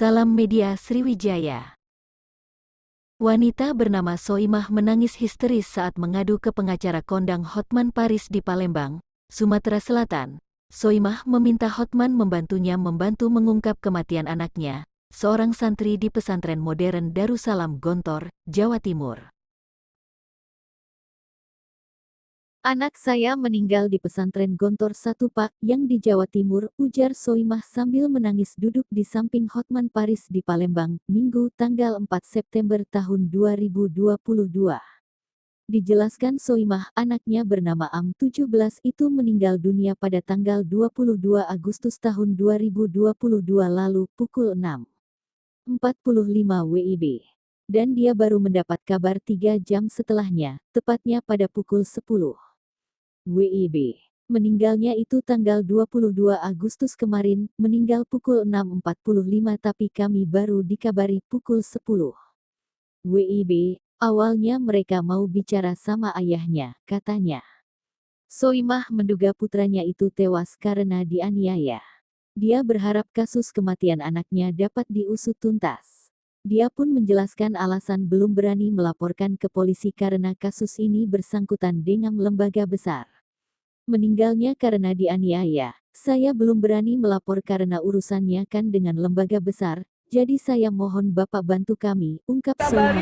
Salam Media Sriwijaya. Wanita bernama Soimah menangis histeris saat mengadu ke pengacara kondang Hotman Paris di Palembang, Sumatera Selatan. Soimah meminta Hotman membantunya mengungkap kematian anaknya, seorang santri di pesantren modern Darussalam Gontor, Jawa Timur. Anak saya meninggal di pesantren Gontor 1 Pak, yang di Jawa Timur, ujar Soimah sambil menangis duduk di samping Hotman Paris di Palembang, Minggu tanggal 4 September tahun 2022. Dijelaskan Soimah, anaknya bernama Am 17 itu meninggal dunia pada tanggal 22 Agustus tahun 2022 lalu pukul 6.45 WIB. Dan dia baru mendapat kabar 3 jam setelahnya, tepatnya pada pukul 10 WIB. Meninggalnya itu tanggal 22 Agustus kemarin, meninggal pukul 6.45 tapi kami baru dikabari pukul 10 WIB. Awalnya mereka mau bicara sama ayahnya, katanya. Soimah menduga putranya itu tewas karena dianiaya. Dia berharap kasus kematian anaknya dapat diusut tuntas. Dia pun menjelaskan alasan belum berani melaporkan ke polisi karena kasus ini bersangkutan dengan lembaga besar. Meninggalnya karena dianiaya. Saya belum berani melapor karena urusannya kan dengan lembaga besar, jadi saya mohon Bapak bantu kami, ungkap Soimah.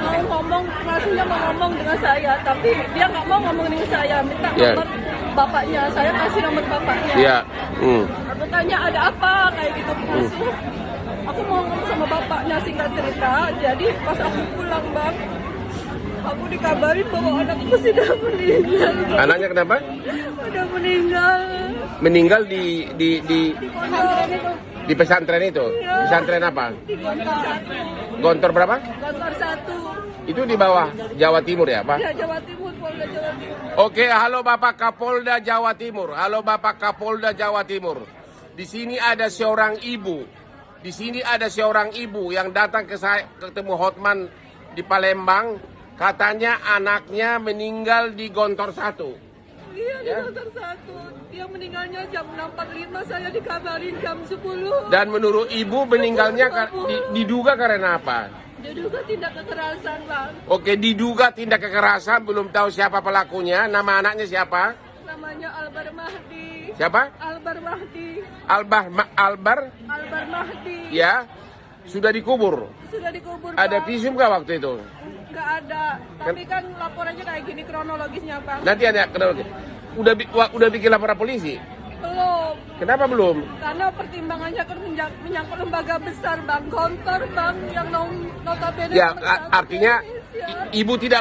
Mau ngomong, rasanya mau ngomong dengan saya, tapi dia nggak mau ngomong dengan saya, minta nomor bapaknya, saya kasih nomor bapaknya. Aku tanya ada apa, kayak gitu, aku mau ngomong sama bapaknya, singkat cerita, jadi pas aku pulang Bang, aku dikabarin bahwa anakku sudah meninggal. Anaknya kenapa? Sudah meninggal. Meninggal Pondok. di pesantren itu? Iya. Pesantren apa? Di Gontor 1. Gontor berapa? Gontor 1. Itu di bawah Jawa Timur ya, Pak? Ya, Jawa Timur, Polda Jawa Timur. Oke, halo Bapak Kapolda Jawa Timur. Halo Bapak Kapolda Jawa Timur. Di sini ada seorang ibu. Di sini ada seorang ibu yang datang ke saya ketemu Hotman di Palembang. Katanya anaknya meninggal di Gontor 1. Iya, di Gontor 1. Dia meninggalnya jam 6.45, saya dikabarin jam 10. Dan menurut ibu meninggalnya diduga karena apa? Diduga tindak kekerasan, Bang. Oke, diduga tindak kekerasan, belum tahu siapa pelakunya. Nama anaknya siapa? Namanya Albar Mahdi. Siapa? Albar Mahdi. Albar? Albar Mahdi. Ya, sudah dikubur. Sudah dikubur, Ada Bang. visum nggak waktu itu? Nggak ada. Tapi kan laporannya kayak gini kronologisnya, Bang. Nanti ada kronologi. Udah bikin laporan polisi? Belum. Kenapa belum? Karena pertimbangannya kan menyangkut lembaga besar, Bang. Gontor, Bang, yang notabene Ya, nomor satu artinya Indonesia. ibu tidak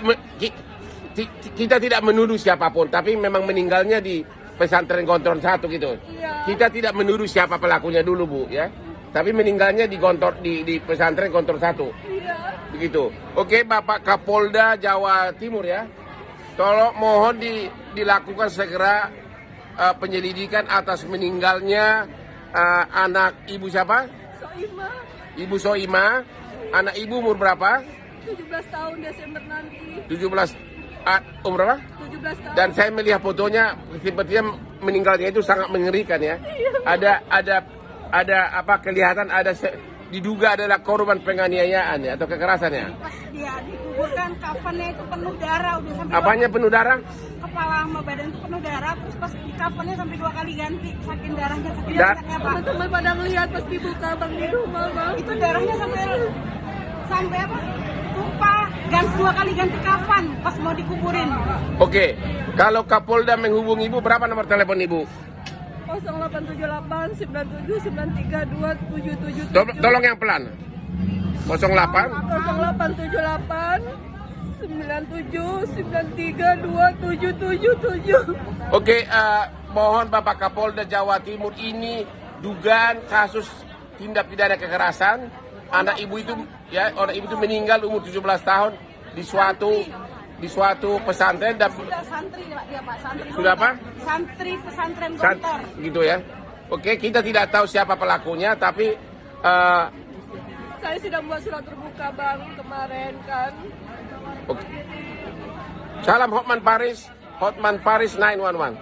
kita tidak menuduh siapapun, tapi memang meninggalnya di pesantren Gontor 1 gitu. Iya. Kita tidak menuduh siapa pelakunya dulu, Bu, ya. Tapi meninggalnya di Gontor di pesantren Gontor 1. Iya. Begitu. Oke, Bapak Kapolda Jawa Timur ya. Tolong mohon dilakukan segera penyelidikan atas meninggalnya anak ibu siapa? Soimah. Ibu Soimah. Anak ibu umur berapa? 17 tahun Desember nanti. 17 umur berapa? 17 tahun. Dan saya melihat fotonya sepertinya meninggalnya itu sangat mengerikan ya. Ada apa kelihatan diduga adalah korban penganiayaan ya, atau kekerasan ya. Pas dia dikuburkan kafannya itu penuh darah, udah sampai Apanya penuh darah? kepala sama badan itu penuh darah, terus pas di kafannya sampai 2 kali ganti, saking darahnya saking Da- banyaknya Pak. Teman-teman pada ngeliat pas dibuka Bang di rumah, Bang. Itu darahnya sampai apa? Tumpah, ganti 2 kali ganti kafan pas mau dikuburin. Oke, kalau Kapolda menghubungi ibu, berapa nomor telepon ibu? 0878 97 932 777. Tolong yang pelan. 08 0878 97 932 777. Oke, mohon Bapak Kapolda Jawa Timur, ini dugaan kasus tindak pidana kekerasan. Anak ibu itu orang ibu itu meninggal umur 17 tahun di suatu pesantren dan Sudah santri Pak, dia Pak, santri. Sudah apa? Santri pesantren Gontor. gitu ya. Oke, kita tidak tahu siapa pelakunya, tapi Saya sudah buat surat terbuka Bang kemarin kan. oke. Salam Hotman Paris 911.